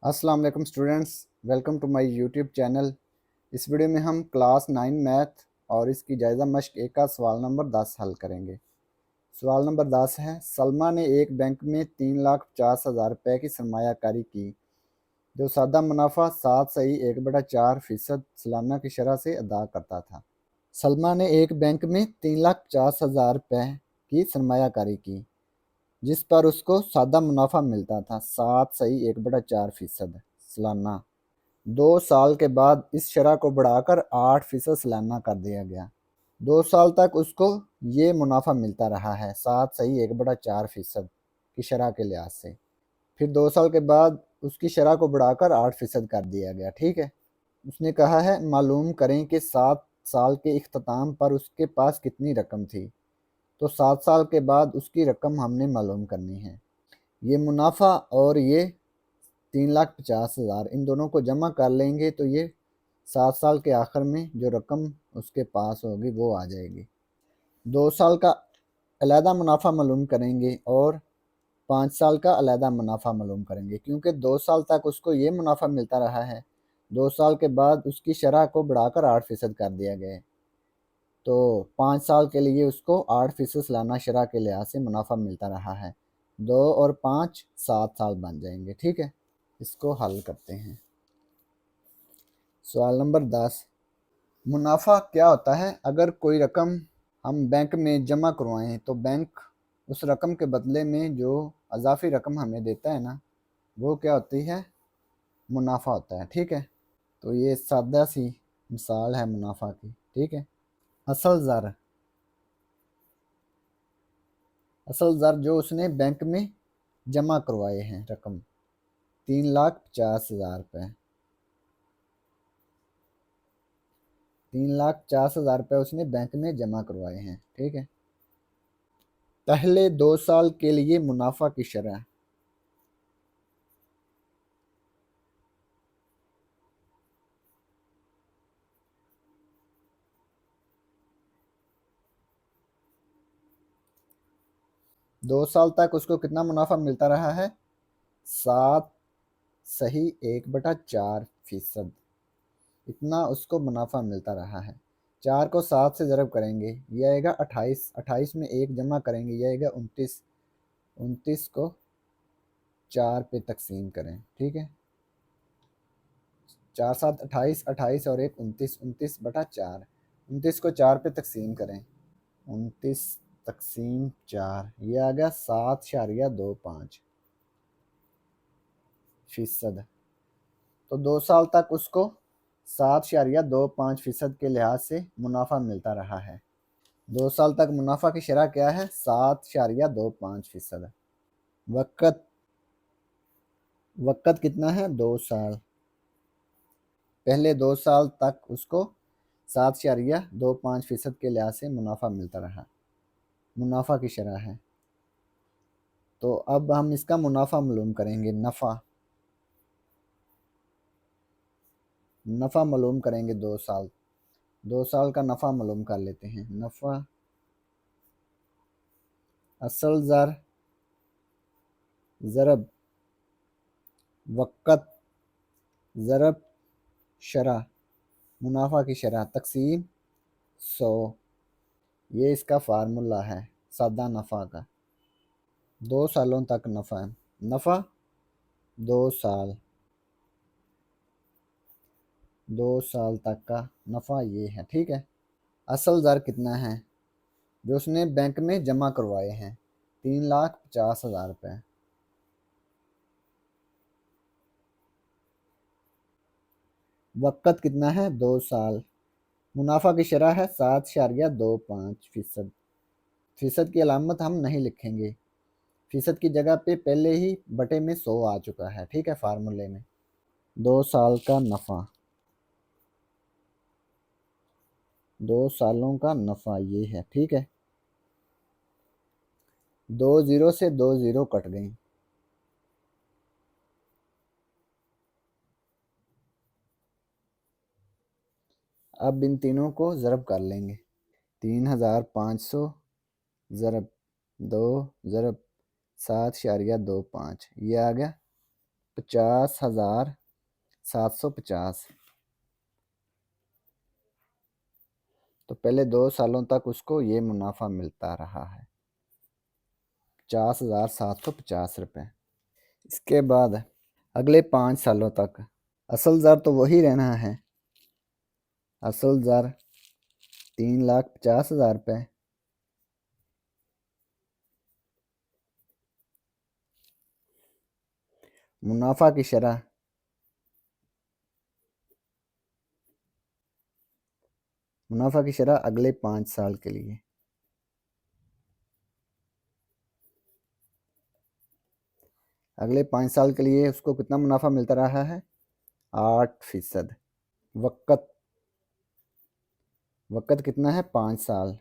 अस्सलाम वालेकुम students, welcome to my YouTube channel. इस वीडियो में हम क्लास 9 मैथ और इसकी जायज़ा मश्क 1 का सवाल नंबर 10 हल करेंगे। सवाल नंबर 10 है, सलमा ने एक बैंक में 3,50,000 रुपये की सरमायाकारी की जो सादा मुनाफा 7.1/4% सालाना की शरह से अदा करता था। सलमा ने एक बैंक में 3,50,000 रुपये की सरमायाकारी की जिस पर उसको सादा मुनाफा मिलता था 7.1/4% सालाना। 2 साल के बाद इस शरह को बढ़ाकर 8% सालाना कर दिया गया। 2 साल तक उसको ये मुनाफा मिलता रहा है 7.1/4% की शरह के लिहाज से। फिर 2 साल के बाद उसकी शरह को बढ़ाकर 8% कर दिया गया। ठीक है, उसने कहा है मालूम करें कि 7 साल के इख्तिताम पर उसके पास कितनी रकम थी। तो 7 साल के बाद उसकी रकम हमने मालूम करनी है। ये मुनाफा और ये 3,50,000 इन दोनों को जमा कर लेंगे तो ये 7 साल के आखिर में जो रकम उसके पास होगी वो आ जाएगी। 2 साल का अलहदा मुनाफा मालूम करेंगे और 5 साल का अलहदा मुनाफा मालूम करेंगे क्योंकि 2 साल तक उसको ये मुनाफा मिलता रहा है। 2 साल के बाद उसकी शरह को बढ़ाकर 8% कर दिया गया है। तो 5 साल के लिए उसको 8% सालाना शरह के लिहाज से मुनाफा मिलता रहा है। 2 और 5 7 साल बन जाएंगे। ठीक है, इसको हल करते हैं। सवाल नंबर 10, मुनाफा क्या होता है? अगर कोई रकम हम बैंक में जमा करवाएं तो बैंक उस रकम के बदले में जो अजाफी रकम हमें देता है ना, वो क्या होती है? मुनाफा होता है। ठीक है, तो ये सादा सी मिसाल है मुनाफा की। ठीक है, असल ज़र असल ज़र जो उसने बैंक में जमा करवाए हैं रकम 3,50,000 रुपये। 3,50,000 रुपये उसने बैंक में जमा करवाए हैं। ठीक है, पहले 2 साल के लिए मुनाफा की शरह 2 साल तक उसको कितना मुनाफा मिलता रहा है? 7.1/4%। इतना उसको मुनाफा मिलता रहा है। 4 को 7 से ज़रब करेंगे ये आएगा 28। 28 में 1 जमा करेंगे ये आएगा 29। 29 को 4 पे तकसीम करें। ठीक है, 4 7 28, 28 और 1 29, 29/4। 29 को 4 पे तकसीम करें, 29 तकसीम 4 ये आ गया 7.25%। तो 2 साल तक उसको 7.25% के लिहाज से मुनाफा मिलता रहा है। 2 साल तक मुनाफा की शरह क्या है? 7.25%। वक़्त वक़्त कितना है? 2 साल। पहले 2 साल तक उसको 7.25% के लिहाज से मुनाफा मिलता रहा। मुनाफा की शरह है। तो अब हम इसका मुनाफा मालूम करेंगे। नफ़ा मालूम करेंगे। 2 साल 2 साल का नफ़ा मालूम कर लेते हैं। नफ़ा असल ज़र ज़रब वक़्त ज़रब शरह मुनाफा की शरह तकसीम 100। ये इसका फार्मूला है सादा नफ़ा का। 2 सालों तक नफ़ा है। नफ़ा 2 साल 2 साल तक का नफ़ा ये है। ठीक है, असल ज़र कितना है जो उसने बैंक में जमा करवाए हैं? 3,50,000 रुपये। वक़्त कितना है? 2 साल। मुनाफा की शरह है 7.25%। फ़ीसद की अलामत हम नहीं लिखेंगे, फ़ीसद की जगह पे पहले ही बटे में 100 आ चुका है। ठीक है, फार्मूले में 2 साल का नफ़ा 2 सालों का नफ़ा ये है। ठीक है, 2 ज़ीरो से 2 ज़ीरो कट गई। अब इन तीनों को ज़रब कर लेंगे। 3,500 ज़रब 2 ज़रब 7.25 ये आ गया 50,750। तो पहले 2 सालों तक उसको ये मुनाफा मिलता रहा है, 50,750 रुपये। इसके बाद अगले 5 सालों तक असल ज़र तो वही रहना है, असल ज़र 3,50,000 रुपये। मुनाफा की शरह अगले 5 साल के लिए, अगले 5 साल के लिए उसको कितना मुनाफा मिलता रहा है, 8%। वक़्त कितना है, 5 साल।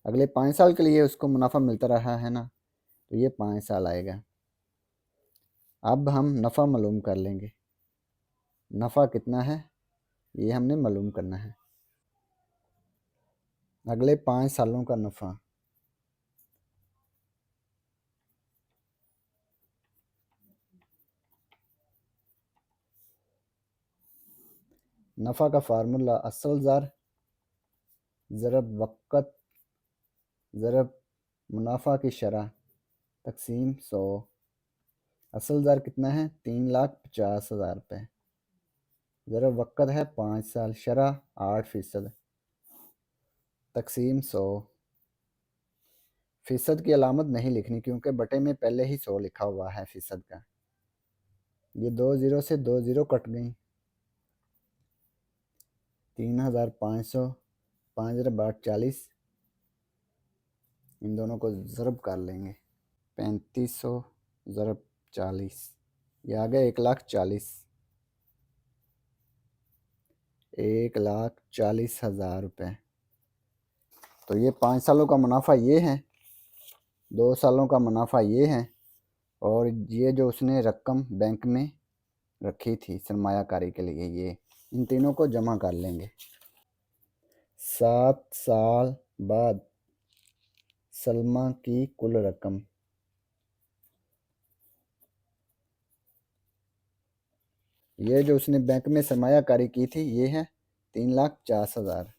अगले 5 साल के लिए उसको मुनाफा मिलता रहा है ना, तो ये 5 साल आएगा। अब हम नफ़ा मालूम कर लेंगे, नफ़ा कितना है ये हमने मालूम करना है। अगले 5 सालों का नफ़ा, नफ़ा का फार्मूला असल ज़र ज़रब वक़्त ज़रब मुनाफा की शरह तकसीम 100। असल ज़र कितना है, 3,50,000 रुपये, ज़रब वक़्त है 5 साल, शरह 8% तकसीम 100। फ़ीसद की अलामत नहीं लिखनी क्योंकि बटे में पहले ही 100 लिखा हुआ है फ़ीसद का। ये 2 ज़ीरो से 2 ज़ीरो कट गई, 3,500, 5×8 = 40, इन दोनों को ज़रब कर लेंगे, 3500 ज़रब 40, ये आ गया 1,40,000, 1,40,000 रुपये। तो ये 5 सालों का मुनाफा ये है, 2 सालों का मुनाफा ये है, और ये जो उसने रकम बैंक में रखी थी सरमायाकारी के लिए, ये इन तीनों को जमा कर लेंगे। 7 साल बाद सलमा की कुल रकम, ये जो उसने बैंक में सरमायाकारी की थी ये है 3,50,000,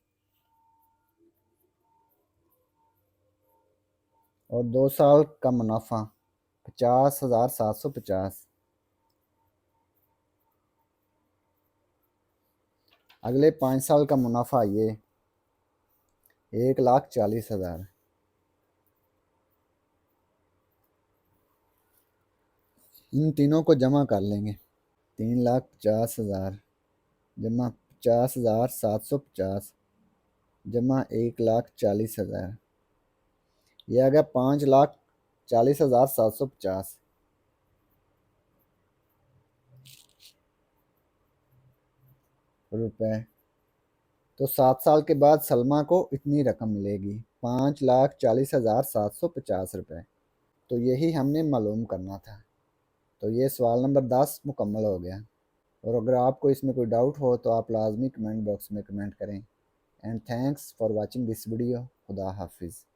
और 2 साल का मुनाफा 50,750। अगले 5 साल का मुनाफा ये 1,40,000। इन तीनों को जमा कर लेंगे, 3,50,000 जमा 50,750 जमा 1,40,000, ये आ गया 5,40,750 रुपये। तो 7 साल के बाद सलमा को इतनी रकम मिलेगी, 5,40,750 रुपये। तो यही हमने मालूम करना था। तो ये सवाल नंबर 10 मुकम्मल हो गया। और अगर आपको इसमें कोई डाउट हो तो आप लाजमी कमेंट बॉक्स में कमेंट करें। And thanks for watching this video. खुदा हाफिज़।